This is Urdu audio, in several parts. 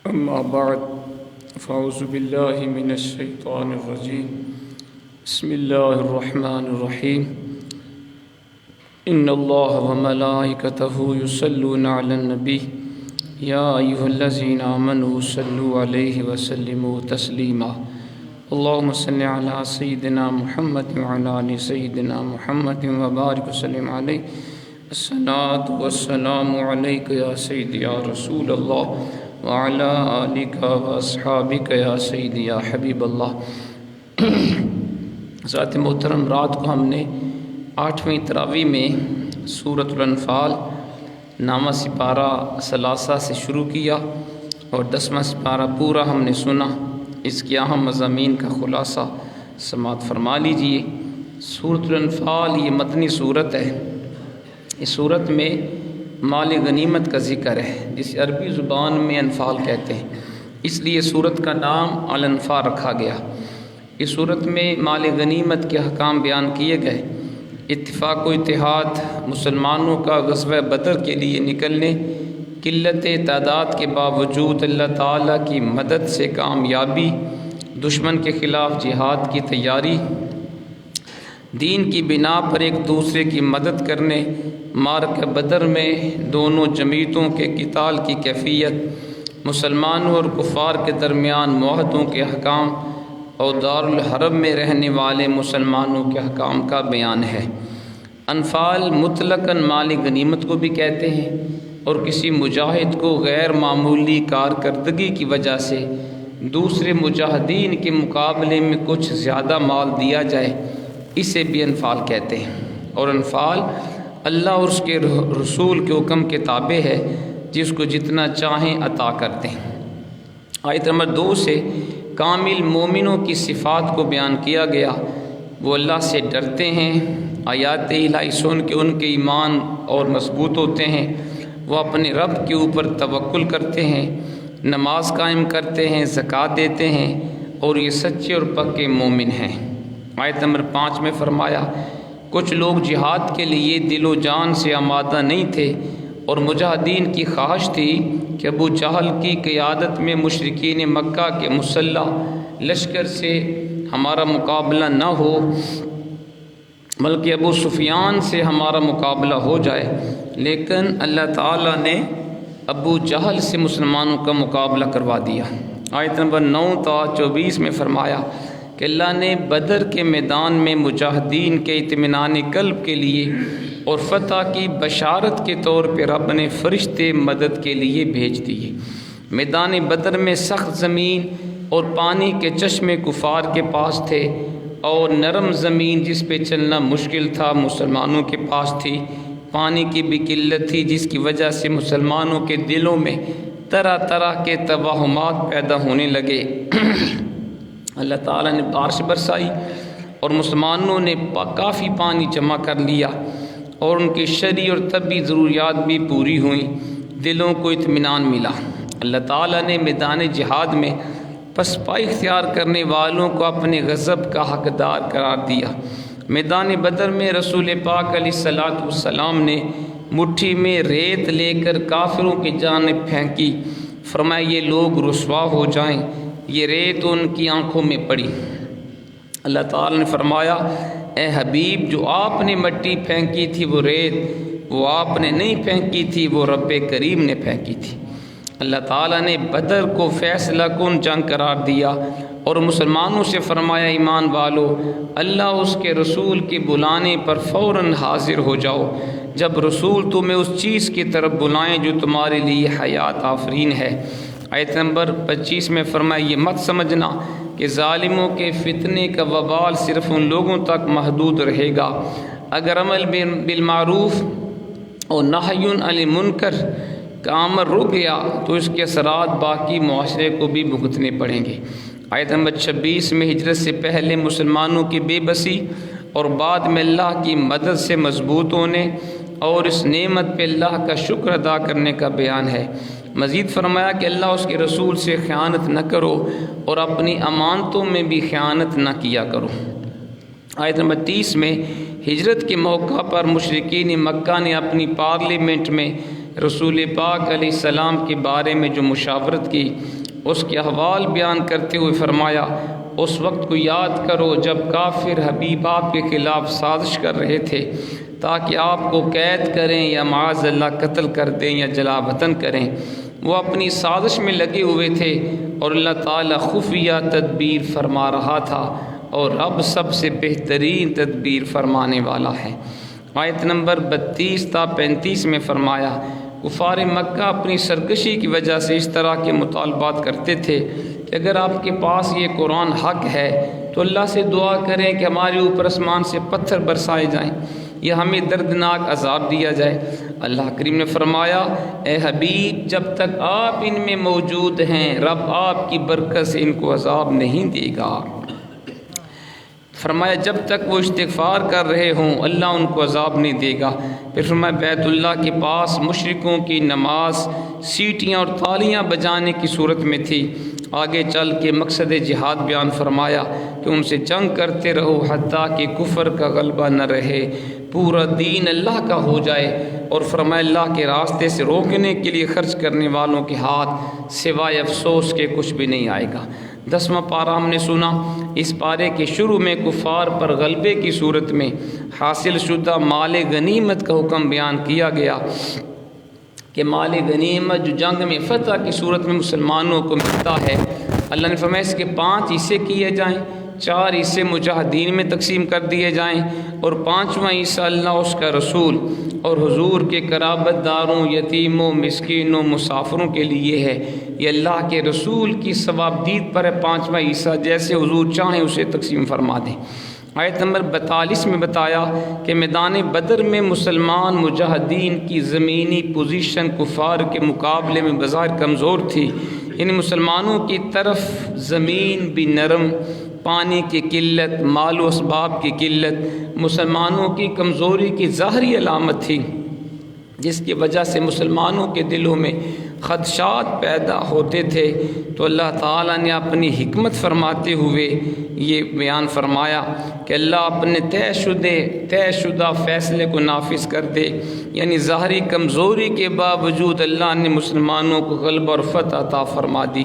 اما بعد فاعوذ باللہ من الشیطان الرجیم بسم اللہ الرحمن الرحیم ان اللہ وملائکتہ یصلون علی النبی یا ایھا الذین آمنوا صلوا علیہ وسلموا تسلیما اللہم صل علی سیدنا محمد وعلی آل سیدنا محمد وبارک وسلم علیہ الصلاۃ والسلام علیک یا سیدی یا رسول اللہ وعلی آلک واصحابک یا سیدی یا حبیب اللہ۔ ذات محترم، رات کو ہم نے 8ویں تراویح میں سورۃ الانفال نامہ سپارہ ثلاثہ سے شروع کیا اور 10واں سپارہ پورا ہم نے سنا۔ اس کے اہم مضامین کا خلاصہ سماعت فرما لیجئے۔ سورۃ الانفال یہ مدنی سورت ہے۔ اس سورت میں مال غنیمت کا ذکر ہے، جسے عربی زبان میں انفال کہتے ہیں، اس لیے سورت کا نام الانفال رکھا گیا۔ اس سورت میں مال غنیمت کے احکام بیان کیے گئے۔ اتفاق و اتحاد مسلمانوں کا غزوہ بدر کے لیے نکلنے، قلت تعداد کے باوجود اللہ تعالیٰ کی مدد سے کامیابی، دشمن کے خلاف جہاد کی تیاری، دین کی بنا پر ایک دوسرے کی مدد کرنے، معرکہ بدر میں دونوں جماعتوں کے قتال کی کیفیت، مسلمانوں اور کفار کے درمیان معاہدوں کے احکام اور دارالحرب میں رہنے والے مسلمانوں کے احکام کا بیان ہے۔ انفال مطلقاً مال غنیمت کو بھی کہتے ہیں، اور کسی مجاہد کو غیر معمولی کارکردگی کی وجہ سے دوسرے مجاہدین کے مقابلے میں کچھ زیادہ مال دیا جائے، اسے بھی انفال کہتے ہیں۔ اور انفال اللہ اور اس کے رسول کے حکم کے تابع ہے، جس کو جتنا چاہیں عطا کرتے ہیں۔ آیت نمبر 2 سے کامل مومنوں کی صفات کو بیان کیا گیا۔ وہ اللہ سے ڈرتے ہیں، آیات الہی سن کے ان کے ایمان اور مضبوط ہوتے ہیں، وہ اپنے رب کے اوپر توکل کرتے ہیں، نماز قائم کرتے ہیں، زکوٰۃ دیتے ہیں، اور یہ سچے اور پکے مومن ہیں۔ آیت نمبر 5 میں فرمایا، کچھ لوگ جہاد کے لیے دل و جان سے آمادہ نہیں تھے، اور مجاہدین کی خواہش تھی کہ ابو جہل کی قیادت میں مشرکین مکہ کے مسلح لشکر سے ہمارا مقابلہ نہ ہو، بلکہ ابو سفیان سے ہمارا مقابلہ ہو جائے، لیکن اللہ تعالیٰ نے ابو جہل سے مسلمانوں کا مقابلہ کروا دیا۔ آیت نمبر 9 تا 24 میں فرمایا کہ اللہ نے بدر کے میدان میں مجاہدین کے اطمینان قلب کے لیے اور فتح کی بشارت کے طور پہ رب نے فرشتے مدد کے لیے بھیج دیے۔ میدان بدر میں سخت زمین اور پانی کے چشمے کفار کے پاس تھے، اور نرم زمین جس پہ چلنا مشکل تھا مسلمانوں کے پاس تھی۔ پانی کی بھی قلت تھی، جس کی وجہ سے مسلمانوں کے دلوں میں طرح طرح کے توہمات پیدا ہونے لگے۔ اللہ تعالیٰ نے بارش برسائی اور مسلمانوں نے کافی پانی جمع کر لیا، اور ان کی شرعی اور طبی ضروریات بھی پوری ہوئیں، دلوں کو اطمینان ملا۔ اللہ تعالیٰ نے میدان جہاد میں پسپائی اختیار کرنے والوں کو اپنے غضب کا حقدار قرار دیا۔ میدان بدر میں رسول پاک علیہ السلام نے مٹھی میں ریت لے کر کافروں کی جانب پھینکی، فرمایا یہ لوگ رسوا ہو جائیں۔ یہ ریت ان کی آنکھوں میں پڑی۔ اللہ تعالیٰ نے فرمایا، اے حبیب، جو آپ نے مٹی پھینکی تھی وہ ریت، وہ آپ نے نہیں پھینکی تھی، وہ رب کریم نے پھینکی تھی۔ اللہ تعالیٰ نے بدر کو فیصلہ کن جنگ قرار دیا، اور مسلمانوں سے فرمایا، ایمان والو، اللہ اس کے رسول کے بلانے پر فوراً حاضر ہو جاؤ، جب رسول تمہیں اس چیز کی طرف بلائیں جو تمہارے لیے حیات آفرین ہے۔ آیت نمبر 25 میں فرمایا، یہ مت سمجھنا کہ ظالموں کے فتنے کا وبال صرف ان لوگوں تک محدود رہے گا۔ اگر عمل بالمعروف اور نہی عن المنکر کا امر رک گیا تو اس کے اثرات باقی معاشرے کو بھی بھگتنے پڑیں گے۔ آیت نمبر 26 میں ہجرت سے پہلے مسلمانوں کی بے بسی اور بعد میں اللہ کی مدد سے مضبوط ہونے اور اس نعمت پہ اللہ کا شکر ادا کرنے کا بیان ہے۔ مزید فرمایا کہ اللہ اس کے رسول سے خیانت نہ کرو، اور اپنی امانتوں میں بھی خیانت نہ کیا کرو۔ آیت نمبر 30 میں ہجرت کے موقع پر مشرکین مکہ نے اپنی پارلیمنٹ میں رسول پاک علیہ السلام کے بارے میں جو مشاورت کی اس کے احوال بیان کرتے ہوئے فرمایا اس وقت کو یاد کرو جب کافر حبیب آپ کے خلاف سازش کر رہے تھے تاکہ آپ کو قید کریں یا معاذ اللہ قتل کر دیں یا جلا وطن کریں۔ وہ اپنی سازش میں لگے ہوئے تھے اور اللہ تعالیٰ خفیہ تدبیر فرما رہا تھا، اور اب سب سے بہترین تدبیر فرمانے والا ہے۔ آیت نمبر 32 تا 35 میں فرمایا کفار مکہ اپنی سرکشی کی وجہ سے اس طرح کے مطالبات کرتے تھے کہ اگر آپ کے پاس یہ قرآن حق ہے تو اللہ سے دعا کریں کہ ہمارے اوپر آسمان سے پتھر برسائے جائیں یا ہمیں دردناک عذاب دیا جائے۔ اللہ کریم نے فرمایا اے حبیب جب تک آپ ان میں موجود ہیں رب آپ کی برکت سے ان کو عذاب نہیں دے گا۔ فرمایا جب تک وہ استغفار کر رہے ہوں اللہ ان کو عذاب نہیں دے گا۔ پھر فرمایا بیت اللہ کے پاس مشرکوں کی نماز سیٹیاں اور تالیاں بجانے کی صورت میں تھی۔ آگے چل کے مقصد جہاد بیان فرمایا کہ ان سے جنگ کرتے رہو حتیٰ کہ کفر کا غلبہ نہ رہے، پورا دین اللہ کا ہو جائے، اور فرمایا اللہ کے راستے سے روکنے کے لیے خرچ کرنے والوں کے ہاتھ سوائے افسوس کے کچھ بھی نہیں آئے گا۔ 10واں پارہ ہم نے سنا۔ اس پارے کے شروع میں کفار پر غلبے کی صورت میں حاصل شدہ مال غنیمت کا حکم بیان کیا گیا کہ مال غنیمت جو جنگ میں فتح کی صورت میں مسلمانوں کو ملتا ہے، اللہ نے فرمایا اس کے 5 حصے کیے جائیں، 4 حصے مجاہدین میں تقسیم کر دیے جائیں، اور 5واں حصہ اللہ اس کا رسول اور حضور کے قرابت داروں، یتیموں، مسکینوں، مسافروں کے لیے ہے۔ یہ اللہ کے رسول کی ثوابدید پر ہے 5واں حصہ، جیسے حضور چاہیں اسے تقسیم فرما دیں۔ آیت نمبر 42 میں بتایا کہ میدان بدر میں مسلمان مجاہدین کی زمینی پوزیشن کفار کے مقابلے میں بظاہر کمزور تھی، یعنی مسلمانوں کی طرف زمین بھی نرم، پانی کی قلت، مال و اسباب کی قلت مسلمانوں کی کمزوری کی ظاہری علامت تھی، جس کی وجہ سے مسلمانوں کے دلوں میں خدشات پیدا ہوتے تھے۔ تو اللہ تعالیٰ نے اپنی حکمت فرماتے ہوئے یہ بیان فرمایا کہ اللہ اپنے طے شدہ فیصلے کو نافذ کر دے، یعنی ظاہری کمزوری کے باوجود اللہ نے مسلمانوں کو غلبہ اور فتح عطا فرما دی۔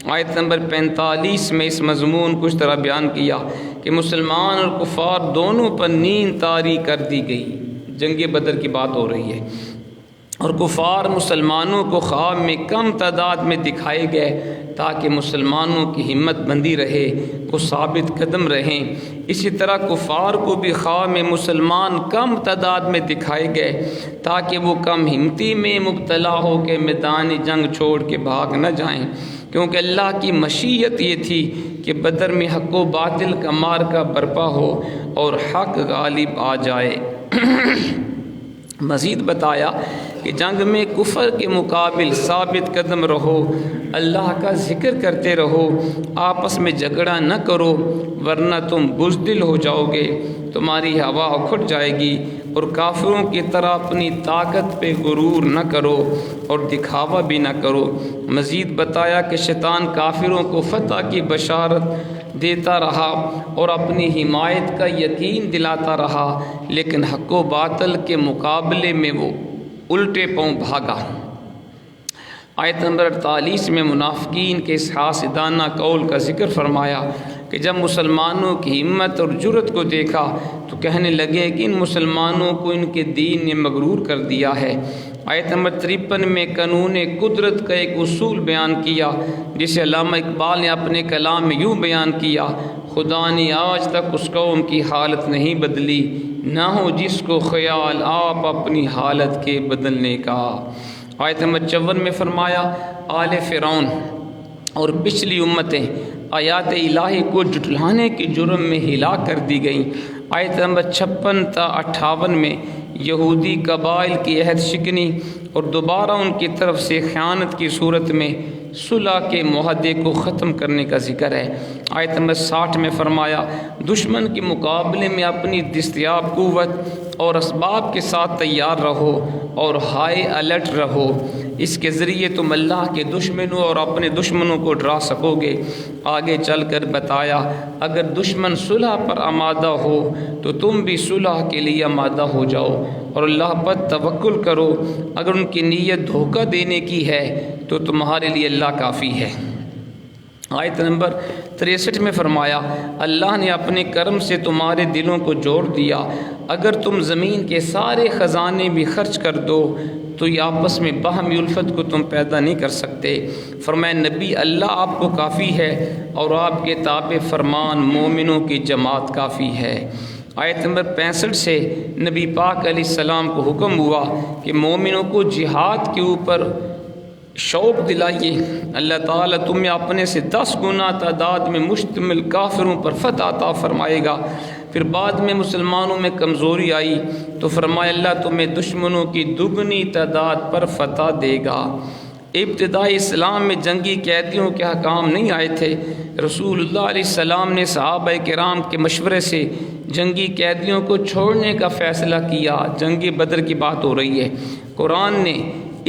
آیت نمبر 45 میں اس مضمون کو اس طرح بیان کیا کہ مسلمان اور کفار دونوں پر نیند طاری کر دی گئی۔ جنگ بدر کی بات ہو رہی ہے، اور کفار مسلمانوں کو خواب میں کم تعداد میں دکھائے گئے تاکہ مسلمانوں کی ہمت بندی رہے، وہ ثابت قدم رہیں۔ اسی طرح کفار کو بھی خواب میں مسلمان کم تعداد میں دکھائے گئے تاکہ وہ کم ہمتی میں مبتلا ہو کے میدان جنگ چھوڑ کے بھاگ نہ جائیں، کیونکہ اللہ کی مشیت یہ تھی کہ بدر میں حق و باطل کا معرکہ برپا ہو اور حق غالب آ جائے۔ مزید بتایا کہ جنگ میں کفر کے مقابل ثابت قدم رہو، اللہ کا ذکر کرتے رہو، آپس میں جھگڑا نہ کرو ورنہ تم بزدل ہو جاؤ گے، تمہاری ہوا اکھڑ جائے گی، اور کافروں کی طرح اپنی طاقت پہ غرور نہ کرو اور دکھاوا بھی نہ کرو۔ مزید بتایا کہ شیطان کافروں کو فتح کی بشارت دیتا رہا اور اپنی حمایت کا یقین دلاتا رہا، لیکن حق و باطل کے مقابلے میں وہ الٹے پاؤں بھاگا۔ آیت نمبر 48 میں منافقین کے اس حاسدانہ قول کا ذکر فرمایا کہ جب مسلمانوں کی ہمت اور جرت کو دیکھا تو کہنے لگے کہ ان مسلمانوں کو ان کے دین نے مغرور کر دیا ہے۔ آیت نمبر 53 میں قانون قدرت کا ایک اصول بیان کیا، جسے علامہ اقبال نے اپنے کلام میں یوں بیان کیا: خدا نے آج تک اس قوم کی حالت نہیں بدلی، نہ ہو جس کو خیال آپ اپنی حالت کے بدلنے کا۔ آیت نمبر 54 میں فرمایا آل فرعون اور پچھلی امتیں آیات الہی کو جھٹلانے کے جرم میں ہلاک کر دی گئیں۔ آیت نمبر 56 تا 58 میں یہودی قبائل کی عہد شکنی اور دوبارہ ان کی طرف سے خیانت کی صورت میں صلح کے معاہدے کو ختم کرنے کا ذکر ہے۔ آیت نمبر 60 میں فرمایا دشمن کے مقابلے میں اپنی دستیاب قوت اور اسباب کے ساتھ تیار رہو اور ہائی الرٹ رہو، اس کے ذریعے تم اللہ کے دشمنوں اور اپنے دشمنوں کو ڈرا سکو گے۔ آگے چل کر بتایا اگر دشمن صلح پر آمادہ ہو تو تم بھی صلح کے لیے آمادہ ہو جاؤ اور اللہ پر توکل کرو، اگر ان کی نیت دھوکہ دینے کی ہے تو تمہارے لیے اللہ کافی ہے۔ آیت نمبر 63 میں فرمایا اللہ نے اپنے کرم سے تمہارے دلوں کو جوڑ دیا، اگر تم زمین کے سارے خزانے بھی خرچ کر دو تو یہ آپس میں باہمی الفت کو تم پیدا نہیں کر سکتے۔ فرمایا نبی اللہ آپ کو کافی ہے اور آپ کے تابع فرمان مومنوں کی جماعت کافی ہے۔ آیت نمبر 65 سے نبی پاک علیہ السلام کو حکم ہوا کہ مومنوں کو جہاد کے اوپر شوق دلائیے، اللہ تعالیٰ تمہیں اپنے سے 10 گنا تعداد میں مشتمل کافروں پر فتح عطا فرمائے گا۔ پھر بعد میں مسلمانوں میں کمزوری آئی تو فرمایا اللہ تمہیں دشمنوں کی دگنی تعداد پر فتح دے گا۔ ابتدائی اسلام میں جنگی قیدیوں کے حکام نہیں آئے تھے، رسول اللہ علیہ السلام نے صحابہ کرام کے مشورے سے جنگی قیدیوں کو چھوڑنے کا فیصلہ کیا۔ جنگ بدر کی بات ہو رہی ہے۔ قرآن نے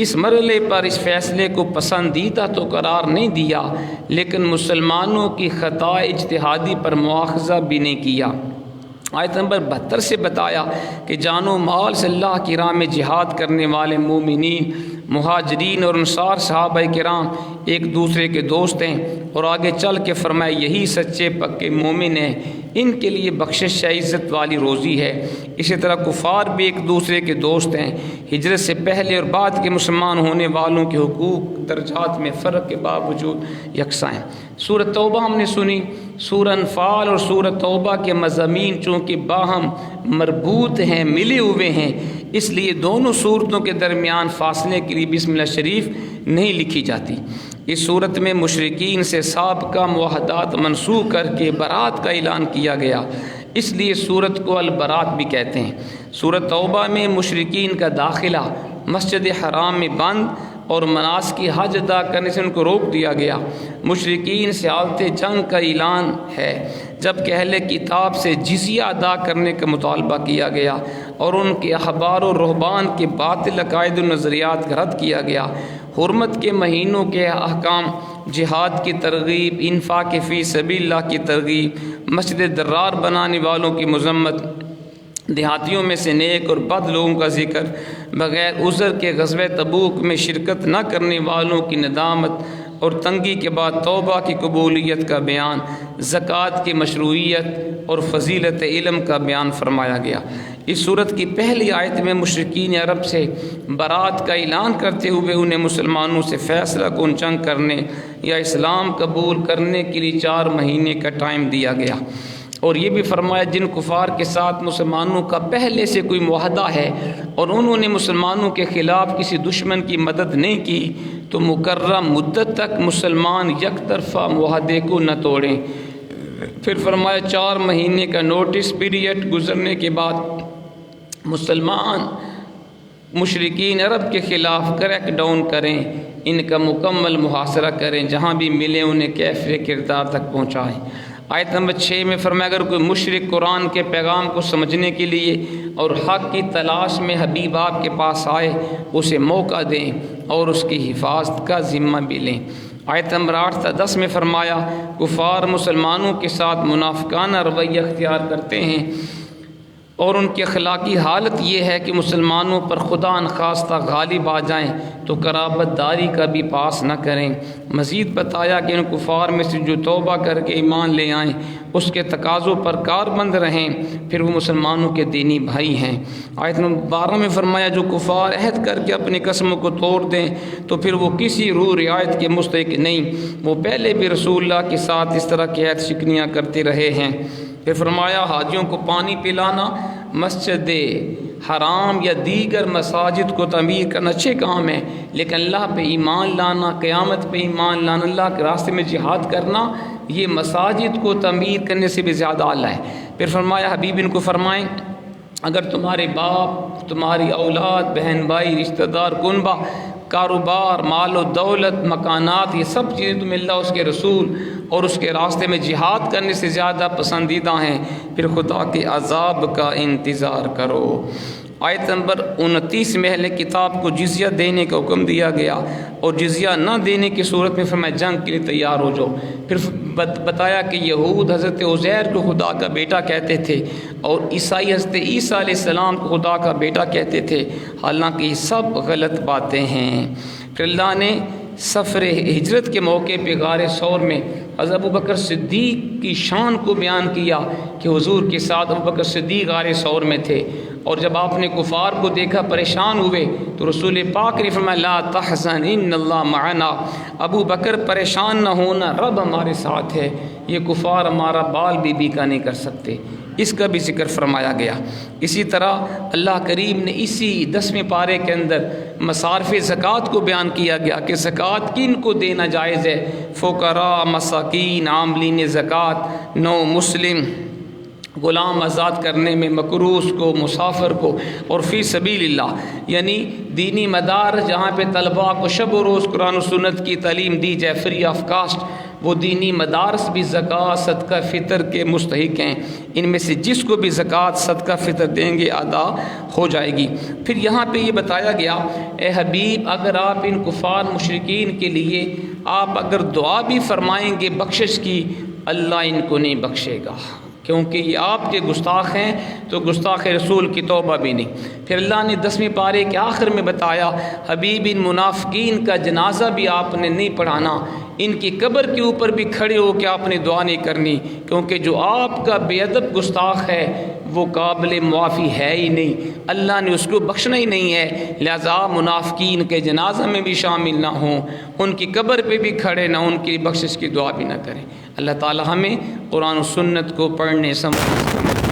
اس مرحلے پر اس فیصلے کو پسندیدہ تو قرار نہیں دیا، لیکن مسلمانوں کی خطا اجتہادی پر مواخذہ بھی نہیں کیا۔ آیت نمبر 72 سے بتایا کہ جان و مال سے اللہ کی راہ میں جہاد کرنے والے مومنین، مہاجرین اور انصار صحابہ کرام ایک دوسرے کے دوست ہیں، اور آگے چل کے فرمایا یہی سچے پکے مومن ہیں، ان کے لیے بخشش ہے، عزت والی روزی ہے۔ اسی طرح کفار بھی ایک دوسرے کے دوست ہیں، ہجرت سے پہلے اور بعد کے مسلمان ہونے والوں کے حقوق درجات میں فرق کے باوجود یکساں ہیں۔ سورۃ توبہ ہم نے سنی، سورہ انفال اور سورۃ توبہ کے مضامین چونکہ باہم مربوط ہیں، ملے ہوئے ہیں، اس لیے دونوں صورتوں کے درمیان فاصلے کے لیے بسم اللہ شریف نہیں لکھی جاتی۔ اس صورت میں مشرکین سے سابقہ معاہدات منسوخ کر کے برات کا اعلان کیا گیا، اس لیے سورت کو البرات بھی کہتے ہیں۔ سورۃ توبہ میں مشرکین کا داخلہ مسجد حرام میں بند اور مناسک حج ادا کرنے سے ان کو روک دیا گیا۔ مشرکین سے حالت جنگ کا اعلان ہے، جبکہ اہل کتاب سے جزیہ ادا کرنے کا مطالبہ کیا گیا اور ان کے احبار و رہبان کے باطل عقائد و نظریات کا رد کیا گیا۔ حرمت کے مہینوں کے احکام، جہاد کی ترغیب، انفاق فی سبیل اللہ کی ترغیب، مسجد درار بنانے والوں کی مذمت، دیہاتیوں میں سے نیک اور بد لوگوں کا ذکر، بغیر عذر کے غزوہ تبوک میں شرکت نہ کرنے والوں کی ندامت اور تنگی کے بعد توبہ کی قبولیت کا بیان، زکوٰۃ کی مشروعیت اور فضیلت علم کا بیان فرمایا گیا۔ اس صورت کی پہلی آیت میں مشرکین عرب سے برات کا اعلان کرتے ہوئے انہیں مسلمانوں سے فیصلہ کن جنگ کرنے یا اسلام قبول کرنے کے لیے 4 مہینے کا ٹائم دیا گیا، اور یہ بھی فرمایا جن کفار کے ساتھ مسلمانوں کا پہلے سے کوئی معاہدہ ہے اور انہوں نے مسلمانوں کے خلاف کسی دشمن کی مدد نہیں کی تو مقررہ مدت تک مسلمان یک طرفہ معاہدے کو نہ توڑیں۔ پھر فرمایا 4 مہینے کا نوٹس پیریڈ گزرنے کے بعد مسلمان مشرکین عرب کے خلاف کریک ڈاؤن کریں، ان کا مکمل محاصرہ کریں، جہاں بھی ملے انہیں کیفر کردار تک پہنچائیں۔ آیت نمبر 6 میں فرمایا اگر کوئی مشرک قرآن کے پیغام کو سمجھنے کے لیے اور حق کی تلاش میں حبیب آپ کے پاس آئے، اسے موقع دیں اور اس کی حفاظت کا ذمہ بھی لیں۔ آیت نمبر 8 تا 10 میں فرمایا کفار مسلمانوں کے ساتھ منافقانہ رویہ اختیار کرتے ہیں اور ان کی اخلاقی حالت یہ ہے کہ مسلمانوں پر خدا نخواستہ غالب آ جائیں تو قرابت داری کا بھی پاس نہ کریں۔ مزید بتایا کہ ان کفار میں سے جو توبہ کر کے ایمان لے آئیں اس کے تقاضوں پر کاربند رہیں، پھر وہ مسلمانوں کے دینی بھائی ہیں۔ آیت نمبر 12 میں فرمایا جو کفار عہد کر کے اپنی قسموں کو توڑ دیں تو پھر وہ کسی روح رعایت کے مستحق نہیں، وہ پہلے بھی رسول اللہ کے ساتھ اس طرح کی عہد شکنیاں کرتے رہے ہیں۔ پھر فرمایا حاجیوں کو پانی پلانا مسجد حرام یا دیگر مساجد کو تعمیر کرنا اچھے کام ہے، لیکن اللہ پہ ایمان لانا، قیامت پہ ایمان لانا، اللہ کے راستے میں جہاد کرنا، یہ مساجد کو تعمیر کرنے سے بھی زیادہ اعلیٰ ہے۔ پھر فرمایا حبیب ان کو فرمائیں اگر تمہارے باپ، تمہاری اولاد، بہن بھائی، رشتہ دار، کنبہ، کاروبار، مال و دولت، مکانات، یہ سب چیزیں تمہیں اللہ اس کے رسول اور اس کے راستے میں جہاد کرنے سے زیادہ پسندیدہ ہیں، پھر خدا کے عذاب کا انتظار کرو۔ آیت نمبر 29 میں اہل کتاب کو جزیہ دینے کا حکم دیا گیا، اور جزیہ نہ دینے کی صورت میں فرمایا جنگ کے لیے تیار ہو جاؤ۔ پھر بتایا کہ یہود حضرت عزیر کو خدا کا بیٹا کہتے تھے، اور عیسائی حضرت عیسیٰ علیہ السلام کو خدا کا بیٹا کہتے تھے، حالانکہ یہ سب غلط باتیں ہیں۔ پھر اللہ نے سفر ہجرت کے موقع پہ غار ثور میں حضرت ابوبکر صدیق کی شان کو بیان کیا کہ حضور کے ساتھ ابوبکر صدیق غار ثور میں تھے، اور جب آپ نے کفار کو دیکھا پریشان ہوئے تو رسول پاک نے فرمایا لا تحزن ان اللہ معنا، ابو بکر پریشان نہ ہونا، رب ہمارے ساتھ ہے، یہ کفار ہمارا بال بھی بیکا نہیں کر سکتے۔ اس کا بھی ذکر فرمایا گیا۔ اسی طرح اللہ کریم نے اسی 10ویں پارے کے اندر مصارف زکوٰۃ کو بیان کیا گیا کہ زکوٰۃ کن کو دینا جائز ہے، فقراء، مساکین، عاملین زکوٰۃ، نو مسلم، غلام آزاد کرنے میں، مقروض کو، مسافر کو، اور فی سبیل اللہ، یعنی دینی مدار جہاں پہ طلباء کو شب و روز قرآن و سنت کی تعلیم دی جائے فری آف کاسٹ، وہ دینی مدارس بھی زکوٰۃ صدقہ فطر کے مستحق ہیں۔ ان میں سے جس کو بھی زکوٰۃ صدقہ فطر دیں گے ادا ہو جائے گی۔ پھر یہاں پہ یہ بتایا گیا اے حبیب اگر آپ ان کفار مشرکین کے لیے آپ اگر دعا بھی فرمائیں گے بخشش کی، اللہ ان کو نہیں بخشے گا، کیونکہ یہ آپ کے گستاخ ہیں، تو گستاخ رسول کی توبہ بھی نہیں۔ پھر اللہ نے 10ویں پارے کے آخر میں بتایا حبیب ان منافقین کا جنازہ بھی آپ نے نہیں پڑھانا، ان کی قبر کے اوپر بھی کھڑے ہو کے آپ نے دعا نہیں کرنی، کیونکہ جو آپ کا بے ادب گستاخ ہے وہ قابل معافی ہے ہی نہیں، اللہ نے اس کو بخشنا ہی نہیں ہے، لہذا منافقین کے جنازہ میں بھی شامل نہ ہوں، ان کی قبر پہ بھی کھڑے نہ، ان کی بخشش کی دعا بھی نہ کریں۔ اللہ تعالی ہمیں قرآن و سنت کو پڑھنے سمجھنے